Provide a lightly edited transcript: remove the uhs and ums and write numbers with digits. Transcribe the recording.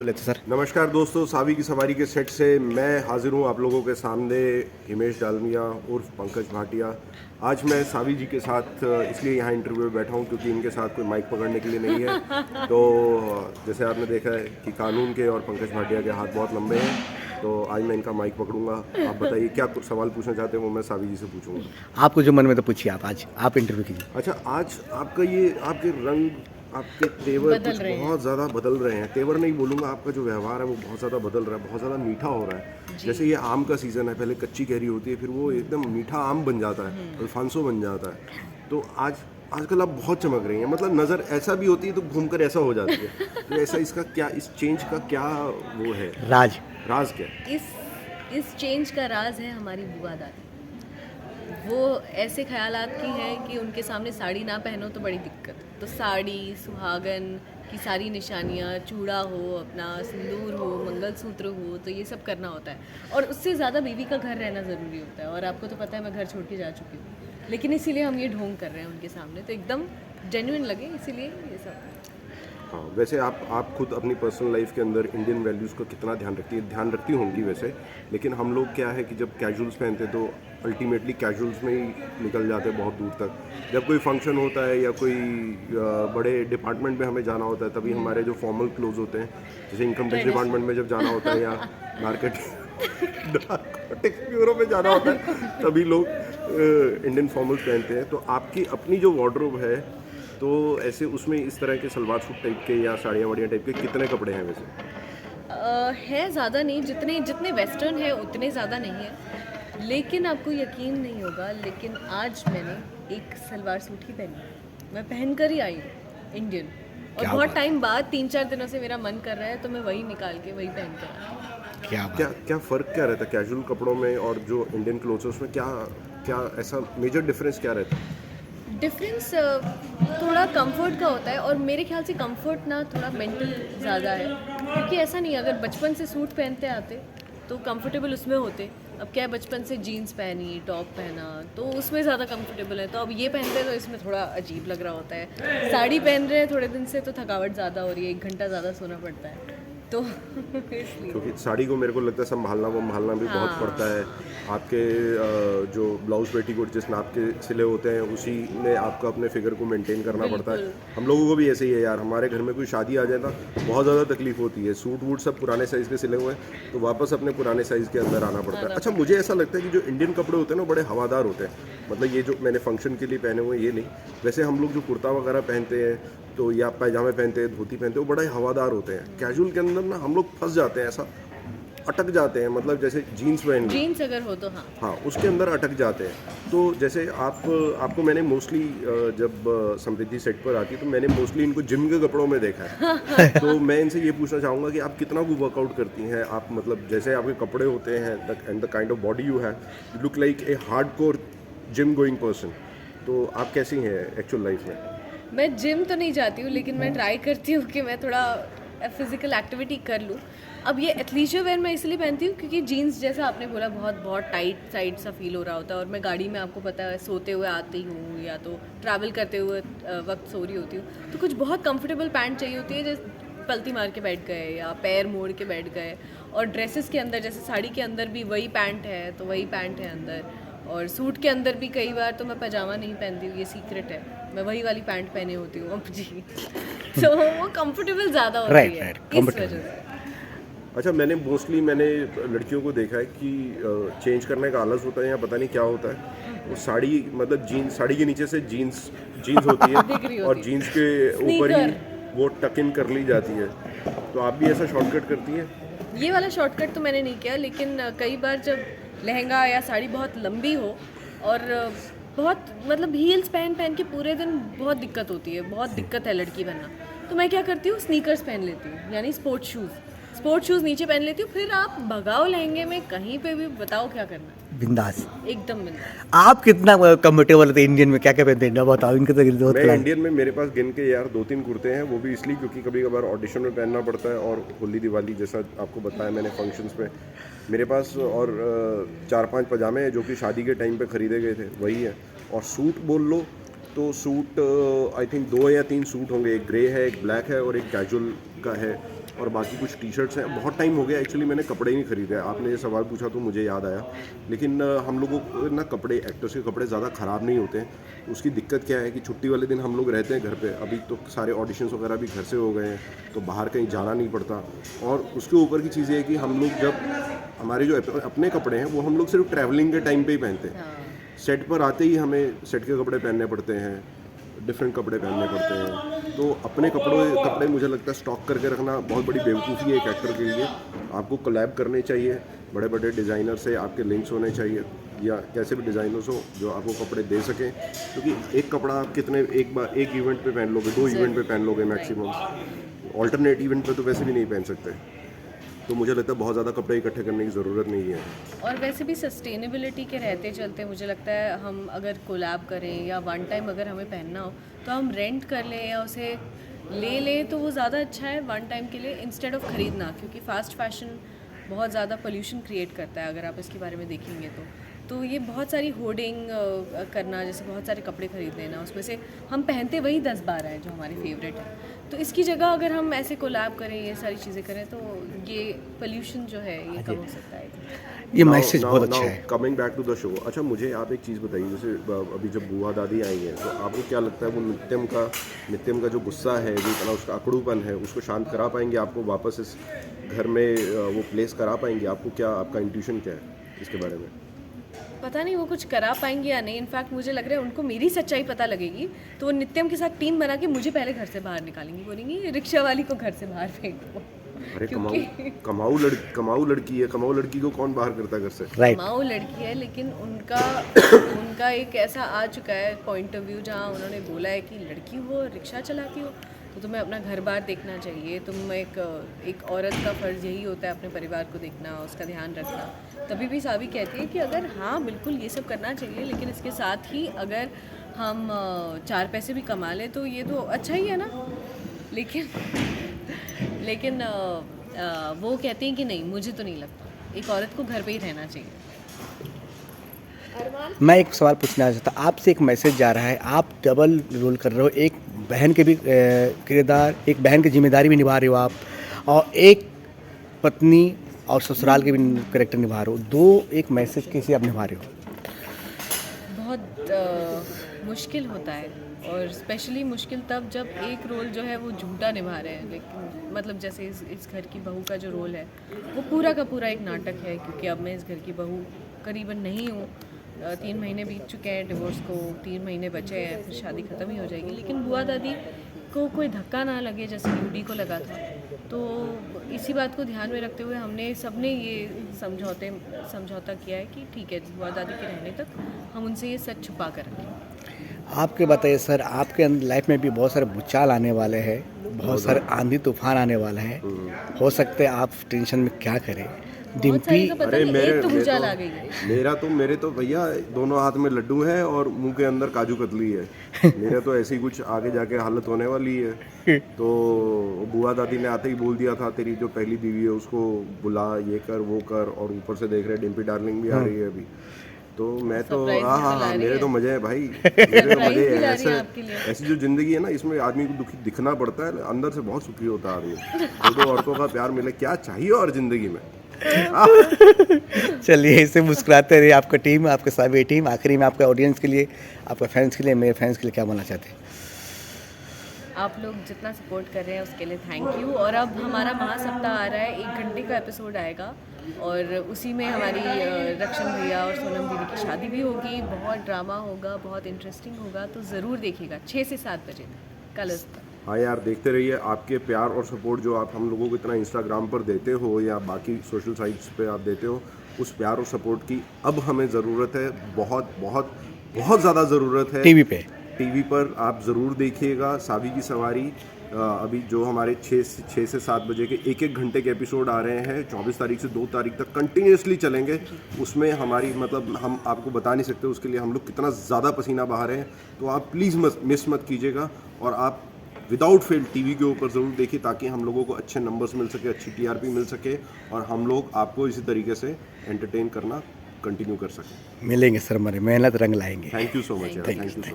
लेते सर। नमस्कार दोस्तों, सावी की सवारी के सेट से मैं हाजिर हूँ आप लोगों के सामने, हिमेश डालमिया उर्फ पंकज भाटिया। आज मैं सावी जी के साथ इसलिए यहाँ इंटरव्यू में बैठा हूँ क्योंकि इनके साथ कोई माइक पकड़ने के लिए नहीं है। तो जैसे आपने देखा है कि कानून के और पंकज भाटिया के हाथ बहुत लंबे हैं, तो आज मैं इनका माइक पकड़ूंगा। आप बताइए क्या कुछ सवाल पूछना चाहते हैं, वो मैं सावी जी से पूछूंगा। आपको जो मन में तो पूछिए, आज आप इंटरव्यू कीजिए। अच्छा, आज आपका ये आपके रंग, आपके तेवर बदल कुछ रहे हैं। बहुत ज़्यादा बदल रहे हैं। तेवर नहीं बोलूँगा, आपका जो व्यवहार है वो बहुत ज़्यादा बदल रहा है, बहुत ज़्यादा मीठा हो रहा है। जैसे ये आम का सीज़न है, पहले कच्ची कैरी होती है, फिर वो एकदम मीठा आम बन जाता है, अल्फांसो बन जाता है। तो आजकल आप बहुत चमक रही हैं, मतलब नज़र ऐसा भी होती है तो घूमकर ऐसा हो जाती है। तो ऐसा इसका क्या, इस चेंज का क्या वो है, राज। राज क्या है? इस चेंज का राज है हमारी बुआ दादी। वो ऐसे ख्यालात की हैं कि उनके सामने साड़ी ना पहनो तो बड़ी दिक्कत। तो साड़ी, सुहागन की सारी निशानियाँ, चूड़ा हो, अपना सिंदूर हो, मंगलसूत्र हो, तो ये सब करना होता है। और उससे ज़्यादा बीवी का घर रहना ज़रूरी होता है। और आपको तो पता है मैं घर छोड़ के जा चुकी हूँ, लेकिन इसीलिए हम ये ढोंग कर रहे हैं उनके सामने, तो एकदम जेन्युइन लगे, इसीलिए ये सब। हाँ, वैसे आप खुद अपनी पर्सनल लाइफ के अंदर इंडियन वैल्यूज़ का कितना ध्यान रखती होंगी वैसे। लेकिन हम लोग क्या है कि जब कैजुअल्स पहनते तो अल्टीमेटली कैजुअल्स में ही निकल जाते बहुत दूर तक। जब कोई फंक्शन होता है या कोई बड़े डिपार्टमेंट में हमें जाना होता है, तभी हमारे जो फॉर्मल क्लोज होते हैं, जैसे इनकम टैक्स डिपार्टमेंट में जब जाना होता है या नारकोटिक्स ब्यूरो में जाना होता है, तभी लोग इंडियन फॉर्मल्स पहनते हैं। तो आपकी अपनी जो वार्डरोब है, तो ऐसे उसमें इस तरह के सलवार सूट टाइप के या साड़ियाँ वाड़ियाँ टाइप के कितने कपड़े हैं वैसे? है ज़्यादा नहीं, जितने वेस्टर्न है उतने ज़्यादा नहीं है। लेकिन आपको यकीन नहीं होगा, लेकिन आज मैंने एक सलवार सूट ही पहनी। मैं पहन कर ही आई हूँ, इंडियन। और क्या बहुत बात। टाइम बाद 3-4 दिनों से मेरा मन कर रहा है, तो मैं वही निकाल के वही पहन कर आई। क्या बात। क्या फ़र्क क्या रहता है कैजुअल कपड़ों में और जो इंडियन क्लोथ्स है उसमें? क्या क्या ऐसा मेजर डिफरेंस क्या रहता है? डिफरेंस थोड़ा कंफर्ट का होता है, और मेरे ख्याल से कंफर्ट ना थोड़ा मेंटल ज़्यादा है। क्योंकि ऐसा नहीं है, अगर बचपन से सूट पहनते आते तो कंफर्टेबल उसमें होते। अब क्या है, बचपन से जीन्स पहनी, टॉप पहना, तो उसमें ज़्यादा कंफर्टेबल है। तो अब ये पहनते हैं तो इसमें थोड़ा अजीब लग रहा होता है। साड़ी पहन रहे हैं थोड़े दिन से, तो थकावट ज़्यादा हो रही है, 1 घंटा ज़्यादा सोना पड़ता है, तो इसलिए। क्योंकि साड़ी को मेरे को लगता है संभालना भी बहुत पड़ता है। आपके जो ब्लाउज पेटीकोट जिस नाप के सिले होते हैं, उसी में आपको अपने फिगर को मेंटेन करना पड़ता है। बिल्कुल। हम लोगों को भी ऐसे ही है यार, हमारे घर में कोई शादी आ जाए ना, बहुत ज़्यादा तकलीफ होती है। सूट वूट सब पुराने साइज़ के सिले हुए हैं, तो वापस अपने पुराने साइज़ के अंदर आना पड़ता है। अच्छा, मुझे ऐसा लगता है कि जो इंडियन कपड़े होते हैं ना, बड़े हवादार होते हैं। मतलब ये जो मैंने फंक्शन के लिए पहने हुए हैं, ये नहीं। वैसे हम लोग जो कुर्ता वगैरह पहनते हैं, तो या पैजामे पहनते हैं, धोती पहनते हैं, वो बड़े हवादार होते हैं। कैजुअल के अंदर ना हम लोग फंस जाते हैं, ऐसा अटक जाते हैं। मतलब जैसे जीन्स पहन ली, जीन्स अगर हो तो हाँ। हाँ, उसके अंदर अटक जाते हैं। तो जैसे आपको मैंने मोस्टली जब समृद्धि सेट पर आती है, तो मैंने मोस्टली इनको जिम के कपड़ों में देखा है। तो मैं इनसे ये पूछना चाहूँगा कि आप कितना को वर्कआउट करती हैं आप? मतलब जैसे आपके कपड़े होते हैं and the kind of body you have, you look like a hardcore gym going person. तो आप कैसी हैं एक्चुअल लाइफ में? मैं जिम तो नहीं जाती हूँ, लेकिन मैं ट्राई करती हूँ कि मैं थोड़ा फिजिकल एक्टिविटी कर लूँ। अब ये एथलीशियर वेयर मैं इसलिए पहनती हूँ क्योंकि जीन्स, जैसा आपने बोला, बहुत बहुत टाइट साइड सा फील हो रहा होता है। और मैं गाड़ी में, आपको पता है, सोते हुए आती हूँ या तो ट्रैवल करते हुए वक्त सो रही होती हूँ, तो कुछ बहुत कंफर्टेबल पैंट चाहिए होती है, जैसे पलती मार के बैठ गए या पैर मोड़ के बैठ गए। और ड्रेसेस के अंदर, जैसे साड़ी के अंदर भी वही पैंट है तो वही पैंट है अंदर, और सूट के अंदर भी कई बार तो मैं पजामा नहीं पहनती हूँ, ये सीक्रेट है, मैं वही वाली पैंट पहने होती हूँ अब जी। तो वो कंफर्टेबल ज़्यादा होती Right, है, right, इस comfortable। वजह से। अच्छा, मैंने लड़कियों को देखा है कि चेंज करने का आलस होता है या पता नहीं क्या होता है, वो साड़ी, मतलब जीन्स, साड़ी के नीचे से जीन्स होती दिख रही है होती और है। जीन्स के ऊपर ही Sneaker। वो टक इन कर ली जाती है। तो आप भी ऐसा शॉर्टकट करती हैं? ये वाला शॉर्टकट तो मैंने नहीं किया, लेकिन कई बार जब लहंगा या साड़ी बहुत लंबी हो और बहुत, मतलब हील्स पहन पहन के पूरे दिन बहुत दिक्कत होती है, बहुत दिक्कत है लड़की बनना, तो मैं क्या करती हूँ, स्नीकर्स पहन लेती हूँ, यानी स्पोर्ट्स शूज़ नीचे पहन लेती हूँ। फिर आप भगाओ लहंगे में कहीं पे भी, बताओ क्या करना है, बिंदास। एकदम बिंदास। आप कितना कंफर्टेबल थे इंडियन में? क्या क्या पहनते हैं बताओ, इनके तो बहुत मैं प्लान। इंडियन में, मेरे पास गिन के यार 2-3 कुर्ते हैं, वो भी इसलिए क्योंकि कभी कभार ऑडिशन में पहनना पड़ता है, और होली दिवाली जैसा आपको बताया मैंने फंक्शंस में मेरे पास, और 4-5 पजामे हैं जो कि शादी के टाइम पे ख़रीदे गए थे, वही है। और सूट बोल लो तो सूट आई थिंक 2 या 3 सूट होंगे, एक ग्रे है, एक ब्लैक है और एक कैजुअल का है। और बाकी कुछ टी शर्ट्स हैं। बहुत टाइम हो गया एक्चुअली मैंने कपड़े ही नहीं खरीदे। आपने ये सवाल पूछा तो मुझे याद आया, लेकिन हम लोगों को ना कपड़े, एक्टर्स के कपड़े ज़्यादा ख़राब नहीं होते हैं। उसकी दिक्कत क्या है कि छुट्टी वाले दिन हम लोग रहते हैं घर पे, अभी तो सारे ऑडिशंस वगैरह भी घर से हो गए हैं, तो बाहर कहीं जाना नहीं पड़ता। और उसके ऊपर की चीज़ ये है कि हम लोग जब हमारे जो अपने कपड़े हैं वो हम लोग सिर्फ ट्रैवलिंग के टाइम पे ही पहनते हैं। सेट पर आते ही हमें सेट के कपड़े पहनने पड़ते हैं, डिफरेंट कपड़े पहनने पड़ते हैं। तो अपने कपड़े मुझे लगता है स्टॉक करके रखना बहुत बड़ी बेवकूफ़ी है एक एक्टर के लिए। आपको कोलैब करने चाहिए, बड़े बड़े डिज़ाइनर से आपके लिंक्स होने चाहिए, या कैसे भी डिज़ाइनर्स हो जो आपको कपड़े दे सकें, क्योंकि एक कपड़ा आप कितने एक इवेंट पे पहन लोगे, 2 इवेंट पे पहन लोगे मैक्सिमम, ऑल्टरनेट इवेंट पे तो वैसे भी नहीं पहन सकते। तो मुझे लगता है बहुत ज़्यादा कपड़े इकट्ठे करने की ज़रूरत नहीं है। और वैसे भी सस्टेनेबिलिटी के रहते चलते मुझे लगता है हम अगर कोलैब करें या वन टाइम अगर हमें पहनना हो तो हम रेंट कर लें या उसे ले लें तो वो ज़्यादा अच्छा है वन टाइम के लिए, इंस्टेड ऑफ ख़रीदना। क्योंकि फास्ट फैशन बहुत ज़्यादा पोल्यूशन क्रिएट करता है अगर आप इसके बारे में देखेंगे तो ये बहुत सारी होर्डिंग करना, जैसे बहुत सारे कपड़े खरीद लेना, उसमें से हम पहनते वही 10-12 हैं जो हमारे फेवरेट है। तो इसकी जगह अगर हम ऐसे कोलैब करें, ये सारी चीज़ें करें तो ये पोल्यूशन जो है ये कम हो सकता है। ये मैसेज बहुत अच्छा है। Coming back to the show, अच्छा मुझे आप एक चीज़ बताइए, जैसे अभी जब बुआ दादी आई हैं तो आपको क्या लगता है वो नित्यम का जो गुस्सा है, जो इतना उसका अकड़ूपन है, उसको शांत करा पाएंगे? आपको वापस इस घर में वो प्लेस करा पाएंगे? आपको क्या, आपका इंट्यूशन क्या है इसके बारे में? पता नहीं वो कुछ करा पाएंगे या नहीं। इनफैक्ट मुझे लग रहा है उनको मेरी सच्चाई पता लगेगी तो वो नित्यम के साथ टीम बना के मुझे पहले घर से बाहर निकालेंगी, बोलेंगी रिक्शा वाली को घर से बाहर फेंक दो। अरे कमाऊ लड़की है, कमाऊ लड़की को कौन बाहर करता है घर से? कमाऊ लड़की है, लेकिन उनका एक ऐसा आ चुका है पॉइंट ऑफ व्यू जहाँ उन्होंने बोला है कि लड़की हो, रिक्शा चलाती हो तो तुम्हें अपना घर बार देखना चाहिए। तुम एक औरत का फ़र्ज़ यही होता है अपने परिवार को देखना, उसका ध्यान रखना। तभी भी सावी कहती है कि अगर हाँ बिल्कुल ये सब करना चाहिए, लेकिन इसके साथ ही अगर हम 4 पैसे भी कमा लें तो ये तो अच्छा ही है ना। लेकिन वो कहती हैं कि नहीं, मुझे तो नहीं लगता, एक औरत को घर पे ही रहना चाहिए। मैं एक सवाल पूछना चाहता, आपसे एक मैसेज जा रहा है, आप डबल रोल कर रहे हो, एक बहन के भी किरदार, एक बहन की जिम्मेदारी भी निभा रहे हो आप, और एक पत्नी और ससुराल के भी कैरेक्टर निभा रहे हो। दो एक मैसेज कैसे आप निभा रहे हो? बहुत मुश्किल होता है, और स्पेशली मुश्किल तब जब एक रोल जो है वो झूठा निभा रहे हैं। लेकिन मतलब जैसे इस घर की बहू का जो रोल है वो पूरा का पूरा एक नाटक है, क्योंकि अब मैं इस घर की बहू करीबन नहीं हूँ। 3 महीने बीत चुके हैं डिवोर्स को, 3 महीने बचे हैं, फिर शादी ख़त्म ही हो जाएगी। लेकिन बुआ दादी को कोई धक्का ना लगे जैसे यूडी को लगा था, तो इसी बात को ध्यान में रखते हुए हमने सबने ये समझौता किया है कि ठीक है, बुआ दादी के रहने तक हम उनसे ये सच छुपा कर रखें। आपके बताइए सर, आपके लाइफ में भी बहुत सारे भूचाल आने वाले हैं, बहुत सारे आंधी तूफान आने वाले हैं, हो सकते हैं आप टेंशन में क्या करें? डिम्पी, अरे मेरे तो भैया दोनों हाथ में लड्डू है और मुंह के अंदर काजू कतली है। मेरे तो ऐसी कुछ आगे जाके हालत होने वाली है। तो बुआ दादी ने आते ही बोल दिया था तेरी जो पहली बीवी है उसको बुला, ये कर वो कर, और ऊपर से देख रहे डिम्पी डार्लिंग भी आ रही है अभी। तो मैं तो हाँ मेरे तो मजे है भाई, मेरे तो मजे है। ऐसी जो जिंदगी है ना, इसमें आदमी को दुखी दिखना पड़ता है, अंदर से बहुत सुखी होता है आदमी। दो औरतों का प्यार मिले, क्या चाहिए और जिंदगी में। चलिए, इससे मुस्कुराते रहिए आपका टीम, आपके सारी टीम। आखिरी में आपके ऑडियंस के लिए, आपके फैंस के लिए, मेरे फैंस के लिए क्या बोलना चाहते हैं? आप लोग जितना सपोर्ट कर रहे हैं उसके लिए थैंक यू। और अब हमारा महासप्ताह आ रहा है, 1 घंटे का एपिसोड आएगा, और उसी में हमारी रक्षण भैया और सोनम दीदी की शादी भी होगी। बहुत ड्रामा होगा, बहुत इंटरेस्टिंग होगा, तो ज़रूर देखिएगा 6 से 7 बजे कल। हाँ यार, देखते रहिए। आपके प्यार और सपोर्ट जो आप हम लोगों को इतना इंस्टाग्राम पर देते हो या बाकी सोशल साइट्स पे आप देते हो, उस प्यार और सपोर्ट की अब हमें ज़रूरत है, बहुत बहुत बहुत ज़्यादा ज़रूरत है। टीवी पर आप ज़रूर देखिएगा सावी की सवारी। अभी जो हमारे 6 से 7 बजे के 1-1 घंटे के एपिसोड आ रहे हैं, 24 तारीख से 2 तारीख तक कंटिन्यूसली चलेंगे। उसमें हमारी मतलब हम आपको बता नहीं सकते उसके लिए हम लोग कितना ज़्यादा पसीना बहा रहे हैं। तो आप प्लीज़ मिस मत कीजिएगा, और आप विदाउट फेल टीवी के ऊपर ज़रूर देखिए, ताकि हम लोगों को अच्छे नंबर्स मिल सके, अच्छी टीआरपी मिल सके, और हम लोग आपको इसी तरीके से एंटरटेन करना कंटिन्यू कर सकें। मिलेंगे सर, हमारे मेहनत रंग लाएंगे। Thank you so much. Thank you so much.